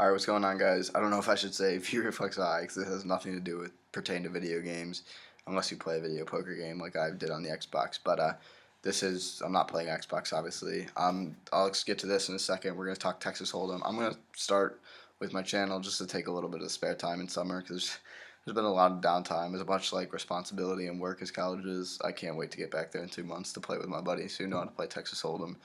Alright, what's going on, guys? I don't know if I should say View Reflex Eye because it has nothing to do with pertain to video games, unless you play a video poker game like I did on the Xbox. But I'm not playing Xbox, obviously. I'll get to this in a second. We're gonna talk Texas Hold'em. I'm gonna start with my channel just to take a little bit of spare time in summer because there's been a lot of downtime. There's a bunch like responsibility and work as colleges. I can't wait to get back there in 2 months to play with my buddies who know how to play Texas Hold'em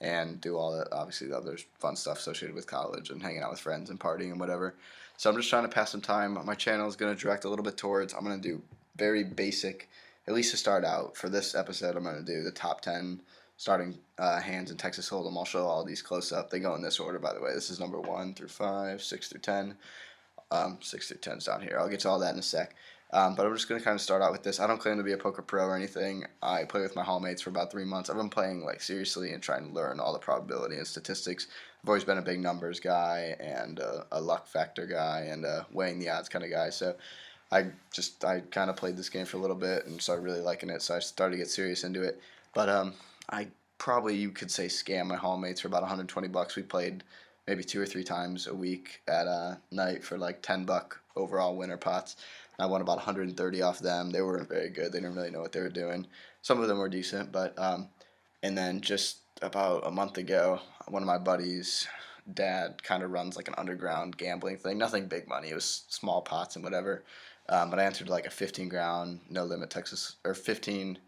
and do all that, obviously, the other fun stuff associated with college and hanging out with friends and partying and whatever. So I'm just trying to pass some time. My channel is going to direct a little bit towards, I'm going to do very basic, at least to start out. For this episode, I'm going to do the top 10 starting hands in Texas Hold'em. I'll show all these close up. They go in this order, by the way. This is number 1 through 5, 6 through 10. 6 through 10 is down here. I'll get to all that in a sec. But I'm just going to kind of start out with this. I don't claim to be a poker pro or anything. I play with my hallmates for about 3 months. I've been playing like seriously and trying to learn all the probability and statistics. I've always been a big numbers guy and a luck factor guy and a weighing the odds kind of guy. So I kind of played this game for a little bit and started really liking it. So I started to get serious into it. But I probably, you could say, scam my hallmates for about 120 bucks. We played maybe 2 or 3 times a week at night for like $10 overall winner pots. I won about 130 off them. They weren't very good. They didn't really know what they were doing. Some of them were decent, but and then just about a month ago, one of my buddies' dad kind of runs like an underground gambling thing. Nothing big money. It was small pots and whatever. But I entered like a 15 ground no limit Texas or $15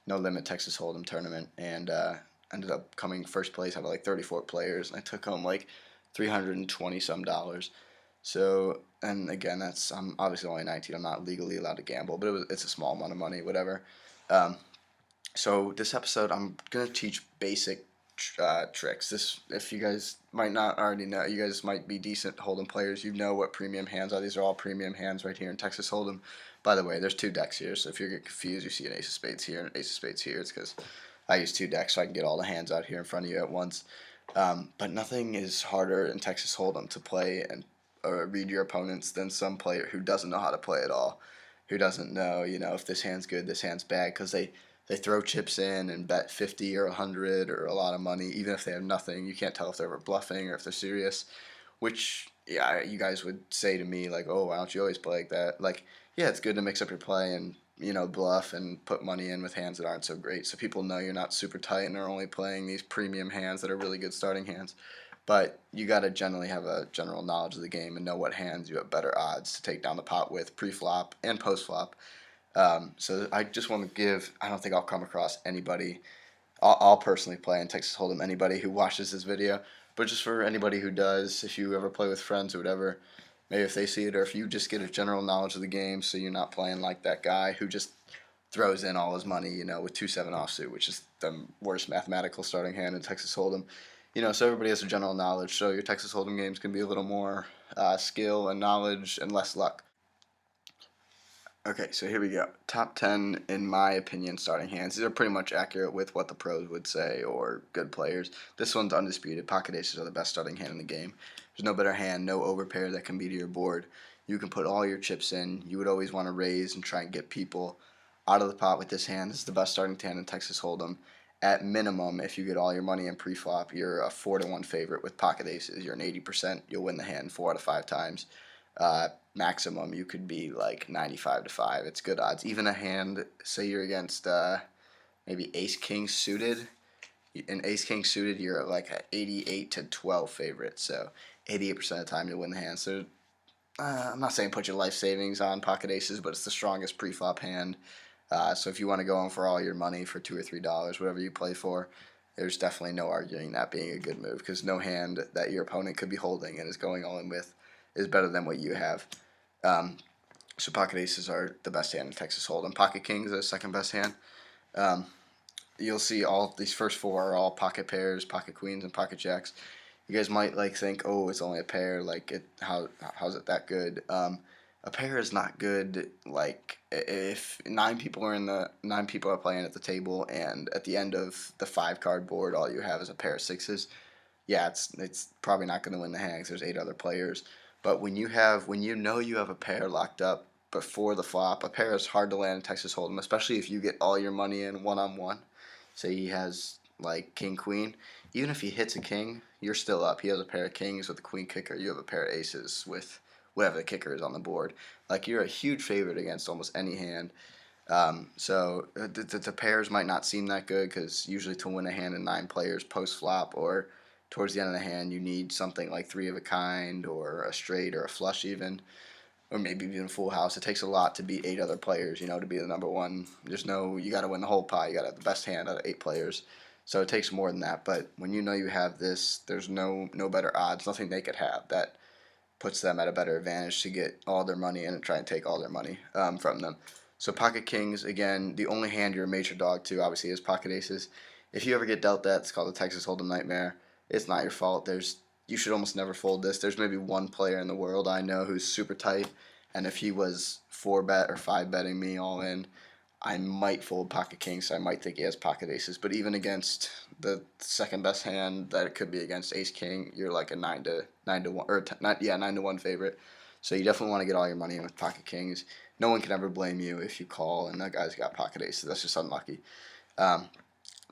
no limit Texas Hold'em tournament and ended up coming first place out of like 34 players, and I took home like 320 some dollars. So, and again, I'm obviously only 19. I'm not legally allowed to gamble, but it's a small amount of money, whatever. Um, so this episode, I'm gonna teach basic tricks. This, if you guys might not already know, you guys might be decent Hold'em players. You know what premium hands are. These are all premium hands right here in Texas Hold'em. By the way, there's 2 decks here, so if you get confused, you see an ace of spades here and an ace of spades here, it's because I use 2 decks so I can get all the hands out here in front of you at once. But nothing is harder in Texas Hold'em to play and read your opponents than some player who doesn't know how to play at all, who doesn't know, if this hand's good, this hand's bad, because they throw chips in and bet 50 or 100 or a lot of money, even if they have nothing. You can't tell if they're ever bluffing or if they're serious, which, yeah, you guys would say to me, like, oh, why don't you always play like that? Like, yeah, it's good to mix up your play and, bluff and put money in with hands that aren't so great so people know you're not super tight and are only playing these premium hands that are really good starting hands. But you got to generally have a general knowledge of the game and know what hands you have better odds to take down the pot with pre-flop and post-flop. So I just want to give, I don't think I'll come across anybody, I'll personally play in Texas Hold'em, anybody who watches this video, but just for anybody who does, if you ever play with friends or whatever, maybe if they see it, or if you just get a general knowledge of the game so you're not playing like that guy who just throws in all his money, with 2-7 offsuit, which is the worst mathematical starting hand in Texas Hold'em. So everybody has a general knowledge, so your Texas Hold'em games can be a little more skill and knowledge and less luck. Okay, so here we go. Top 10, in my opinion, starting hands. These are pretty much accurate with what the pros would say or good players. This one's undisputed. Pocket aces are the best starting hand in the game. There's no better hand, no overpair that can be to your board. You can put all your chips in. You would always want to raise and try and get people out of the pot with this hand. This is the best starting hand in Texas Hold'em. At minimum, if you get all your money in pre-flop, you're a 4-1 favorite with pocket aces. You're an 80%. You'll win the hand 4 out of 5 times. Maximum, you could be like 95-5. It's good odds. Even a hand, say you're against maybe ace king suited. In ace king suited, you're like an 88-12 favorite. So 88% of the time you'll win the hand. So I'm not saying put your life savings on pocket aces, but it's the strongest pre-flop hand. So if you want to go in for all your money for $2 or $3, whatever you play for, there's definitely no arguing that being a good move, because no hand that your opponent could be holding and is going all in with is better than what you have. So pocket aces are the best hand in Texas Hold'em. Pocket kings are the second best hand. You'll see all these first 4 are all pocket pairs, pocket queens, and pocket jacks. You guys might think, oh, it's only a pair. How's it that good? A pair is not good. Like, if 9 people are playing at the table, and at the end of the 5-card board, all you have is a pair of sixes. Yeah, it's probably not going to win the hand. There's 8 other players. But when you know you have a pair locked up before the flop, a pair is hard to land in Texas Hold'em, especially if you get all your money in one-on-one. Say he has like king queen, even if he hits a king, you're still up. He has a pair of kings with a queen kicker. You have a pair of aces with whatever the kicker is on the board. Like, you're a huge favorite against almost any hand. The pairs might not seem that good because usually to win a hand in 9 players post flop or towards the end of the hand, you need something like three of a kind or a straight or a flush even, or maybe even full house. It takes a lot to beat 8 other players, to be the number one. You got to win the whole pie. You got to have the best hand out of 8 players. So it takes more than that. But when you know you have this, there's no better odds, nothing they could have that puts them at a better advantage to get all their money in and try and take all their money from them. So pocket kings, again, the only hand you're a major dog to, obviously, is pocket aces. If you ever get dealt that, it's called the Texas Hold'em Nightmare. It's not your fault. You should almost never fold this. There's maybe one player in the world I know who's super tight, and if he was 4-bet or 5-betting me all in, I might fold pocket kings. So I might think he has pocket aces. But even against the second best hand that it could be against ace king, you're like a 9-1 or 9-1 favorite. So you definitely want to get all your money in with pocket kings. No one can ever blame you if you call and that guy's got pocket aces. That's just unlucky. Um,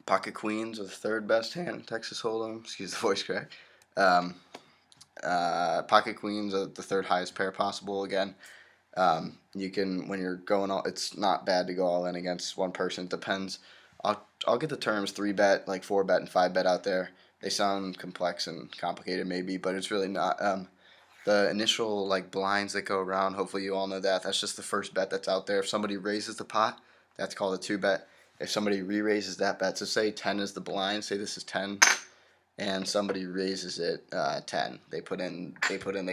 Pocket queens are the third best hand in Texas Hold'em. Excuse the voice crack. Um, Pocket queens are the third highest pair possible. Again, you can, when you're going all, it's not bad to go all in against one person. It depends. I'll get the terms 3-bet, like 4-bet and 5-bet out there. They sound complex and complicated maybe, but it's really not. The initial like blinds that go around, hopefully you all know that. That's just the first bet that's out there. If somebody raises the pot, that's called a 2-bet. If somebody re-raises that bet, so say 10 is the blind, say this is 10, and somebody raises it 10. They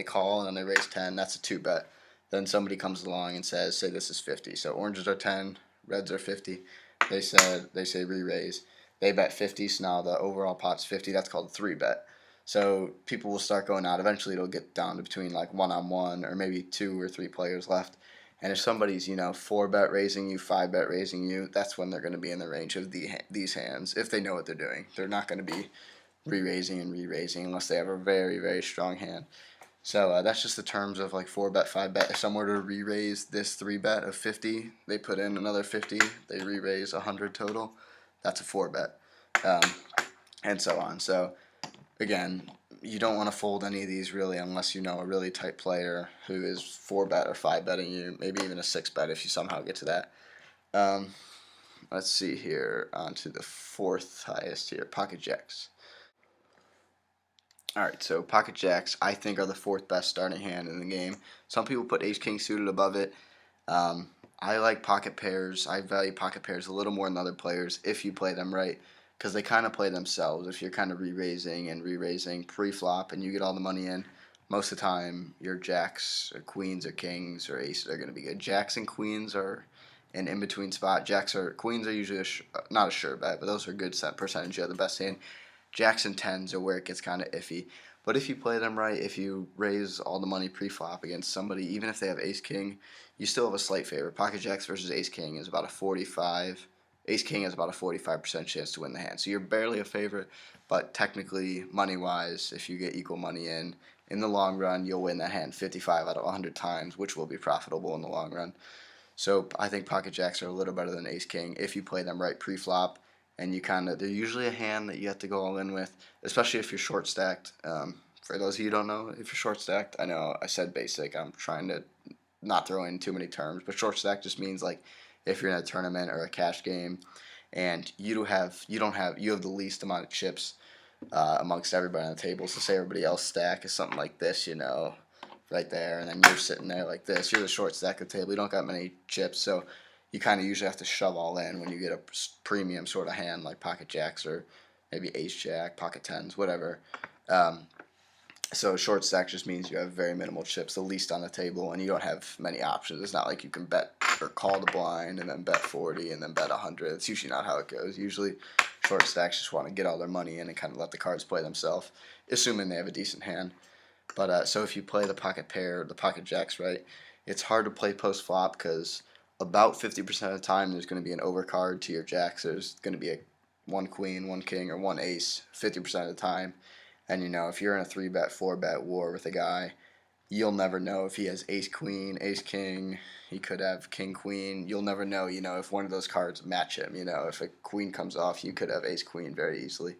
call and then they raise 10. That's a 2-bet. Then somebody comes along and says, say this is 50. So oranges are 10, reds are 50. They say re-raise. They bet 50, so now the overall pot's 50. That's called a 3-bet. So people will start going out. Eventually it'll get down to between like 1-on-1 or maybe 2 or 3 players left. And if somebody's 4-bet raising you, 5-bet raising you, that's when they're going to be in the range of these hands if they know what they're doing. They're not going to be re-raising and re-raising unless they have a very, very strong hand. So that's just the terms of like 4-bet, 5-bet. If someone were to re-raise this 3-bet of 50, they put in another 50, they re-raise 100 total. That's a 4-bet, and so on. So again, you don't want to fold any of these really unless you know a really tight player who is 4-bet or 5-betting you, maybe even a 6-bet if you somehow get to that. Let's see here, on to the fourth highest here, pocket jacks. Alright, so pocket jacks I think are the fourth best starting hand in the game. Some people put ace king suited above it. I like pocket pairs. I value pocket pairs a little more than other players if you play them right, because they kind of play themselves. If you're kind of re-raising pre-flop and you get all the money in, most of the time your jacks or queens or kings or aces are going to be good. Jacks and queens are an in-between spot. Queens are usually not a sure bet, but those are a good set percentage. You have the best hand. Jacks and tens are where it gets kind of iffy. But if you play them right, if you raise all the money pre-flop against somebody, even if they have ace-king, you still have a slight favor. Pocket jacks versus ace-king is about a 45. Ace-king has about a 45% chance to win the hand. So you're barely a favorite, but technically, money-wise, if you get equal money in the long run, you'll win that hand 55 out of 100 times, which will be profitable in the long run. So I think pocket jacks are a little better than ace-king if you play them right pre-flop. And they're usually a hand that you have to go all in with, especially if you're short stacked. For those of you who don't know, if you're short stacked, I know I said basic. I'm trying to not throw in too many terms, but short stack just means like if you're in a tournament or a cash game, and you have the least amount of chips amongst everybody on the table. So say everybody else stack is something like this, right there, and then you're sitting there like this. You're the short stack of the table. You don't got many chips, so you kind of usually have to shove all in when you get a premium sort of hand like pocket jacks or maybe ace jack, pocket tens, whatever. So short stack just means you have very minimal chips, the least on the table, and you don't have many options. It's not like you can bet or call the blind and then bet 40 and then bet 100. It's usually not how it goes. Usually short stacks just want to get all their money in and kind of let the cards play themselves, assuming they have a decent hand. But so if you play the pocket pair, the pocket jacks right, it's hard to play post flop because about 50% of the time there's going to be an overcard to your jacks. There's going to be one queen, one king, or one ace 50% of the time. And if you're in a 3-bet, 4-bet war with a guy, you'll never know if he has ace queen, ace king. He could have king queen. You'll never know, if one of those cards match him. If a queen comes off, you could have ace queen very easily.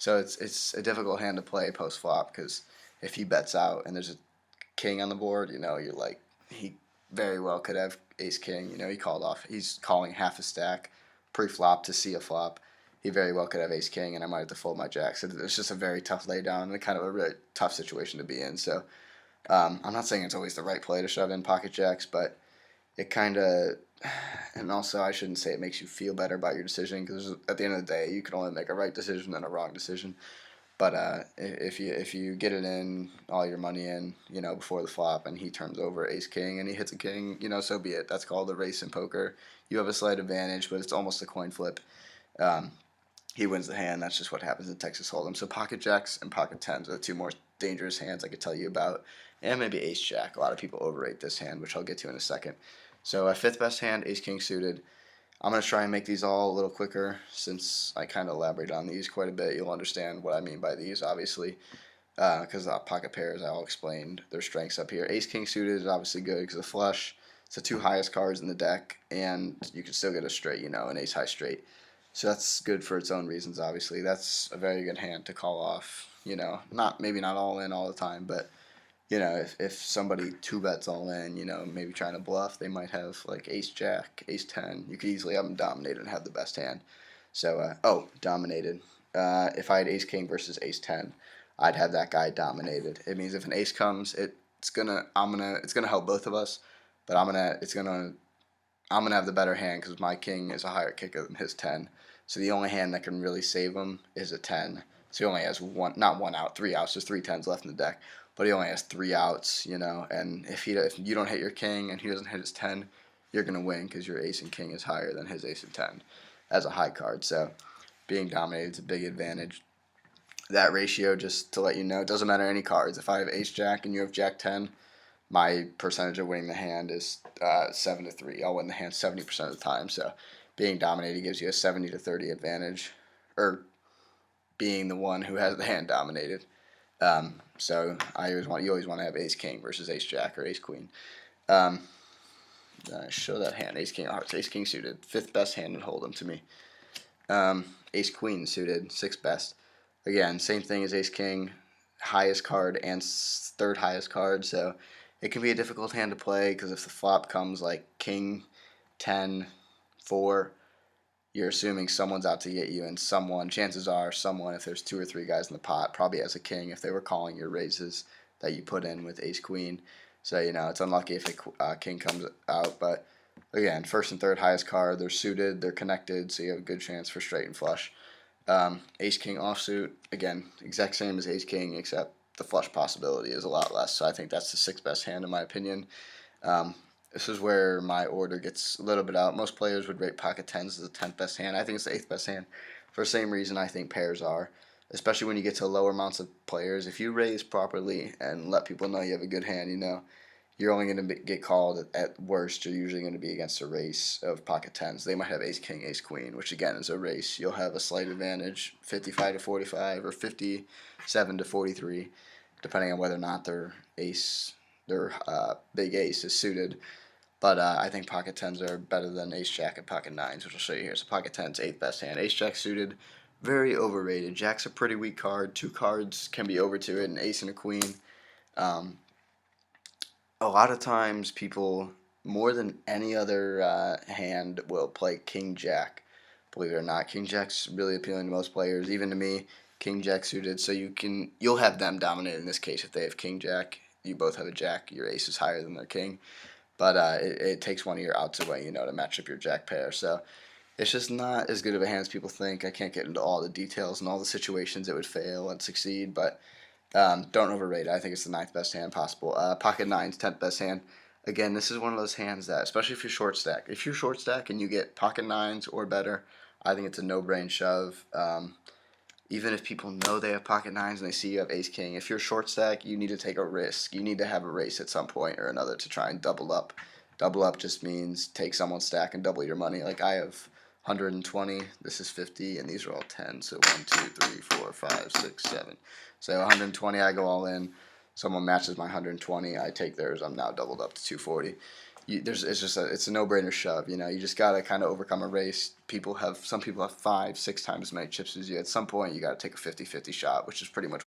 So it's a difficult hand to play post flop because if he bets out and there's a king on the board, you're like he very well could have ace king. He called off. He's calling half a stack pre-flop to see a flop. He very well could have ace king, and I might have to fold my jack. So it's just a very tough laydown and kind of a really tough situation to be in. So I'm not saying it's always the right play to shove in pocket jacks, but it kind of, and also I shouldn't say it makes you feel better about your decision because at the end of the day, you can only make a right decision and a wrong decision. But if you get it in, all your money in, before the flop, and he turns over ace king and he hits a king, so be it. That's called a race in poker. You have a slight advantage, but it's almost a coin flip. Um, he wins the hand. That's just what happens in Texas Hold'em. So pocket jacks and pocket tens are the two more dangerous hands I could tell you about, and maybe ace jack. A lot of people overrate this hand, which I'll get to in a second. So a fifth best hand, ace king suited. I'm going to try and make these all a little quicker since I kind of elaborate on these quite a bit. You'll understand what I mean by these, obviously, because the pocket pairs, I'll explain their strengths up here. Ace king suited is obviously good because of flush. It's the two highest cards in the deck, and you can still get a straight, an ace high straight. So that's good for its own reasons, obviously. That's a very good hand to call off. Maybe not all in all the time, but if somebody two bets all in, maybe trying to bluff, they might have like ace jack, ace 10. You could easily have them dominated and have the best hand. So, dominated. If I had ace king versus ace 10, I'd have that guy dominated. It means if an ace comes, it's gonna help both of us, but I'm gonna have the better hand because my king is a higher kicker than his 10. So the only hand that can really save him is a 10. So he only has not one out, three outs. There's three tens left in the deck, but he only has three outs, And if you don't hit your king and he doesn't hit his 10, you're gonna win because your ace and king is higher than his ace and 10 as a high card. So being dominated is a big advantage. That ratio, just to let you know, it doesn't matter any cards. If I have ace jack and you have jack 10, my percentage of winning the hand is 7-3. I'll win the hand 70% of the time. So being dominated gives you a 70-30 advantage, or being the one who has the hand dominated. So you always want to have ace king versus ace jack or ace queen. Show that hand, ace king of hearts, ace king suited, fifth best hand in Hold'em to me. Ace queen suited, sixth best. Again, same thing as ace king, highest card and third highest card. So it can be a difficult hand to play because if the flop comes like king, 10, 4, you're assuming someone's out to get you, and chances are someone, if there's two or three guys in the pot, probably has a king if they were calling your raises that you put in with ace queen. So, it's unlucky if a king comes out, but again, first and third highest card, they're suited, they're connected, so you have a good chance for straight and flush. Ace king offsuit, again, exact same as ace king, except the flush possibility is a lot less, so I think that's the sixth best hand in my opinion. This is where my order gets a little bit out. Most players would rate pocket tens as the 10th best hand. I think it's the 8th best hand for the same reason I think pairs are, especially when you get to lower amounts of players. If you raise properly and let people know you have a good hand, you're only going to get called at worst. You're usually going to be against a race of pocket tens. They might have ace king, ace queen, which again is a race. You'll have a slight advantage, 55-45 or 57-43, depending on whether or not their big ace is suited. But I think pocket tens are better than ace jack and pocket nines, which I'll show you here. So pocket tens, 8th best hand. Ace jack suited, very overrated. Jack's a pretty weak card. Two cards can be over to it, an ace and a queen. A lot of times people, more than any other hand, will play king jack. Believe it or not, king jack's really appealing to most players, even to me. King jack suited, so you'll have them dominate in this case if they have king jack. You both have a jack. Your ace is higher than their king. But it takes one of your outs away, to match up your jack pair. So it's just not as good of a hand as people think. I can't get into all the details and all the situations it would fail and succeed, but don't overrate it. I think it's the 9th best hand possible. Pocket nines, 10th best hand. Again, this is one of those hands that, especially if you're short stack, and you get pocket nines or better, I think it's a no-brain shove. Even if people know they have pocket nines and they see you have ace king, if you're short stack, you need to take a risk. You need to have a race at some point or another to try and double up. Double up just means take someone's stack and double your money. Like I have 120, this is 50, and these are all 10. So 1, 2, 3, 4, 5, 6, 7. So 120, I go all in. Someone matches my 120, I take theirs. I'm now doubled up to 240. it's just it's a no-brainer shove. You just gotta kind of overcome a race. Some people have 5, 6 times as many chips as you. At some point, you gotta take a 50-50 shot, which is pretty much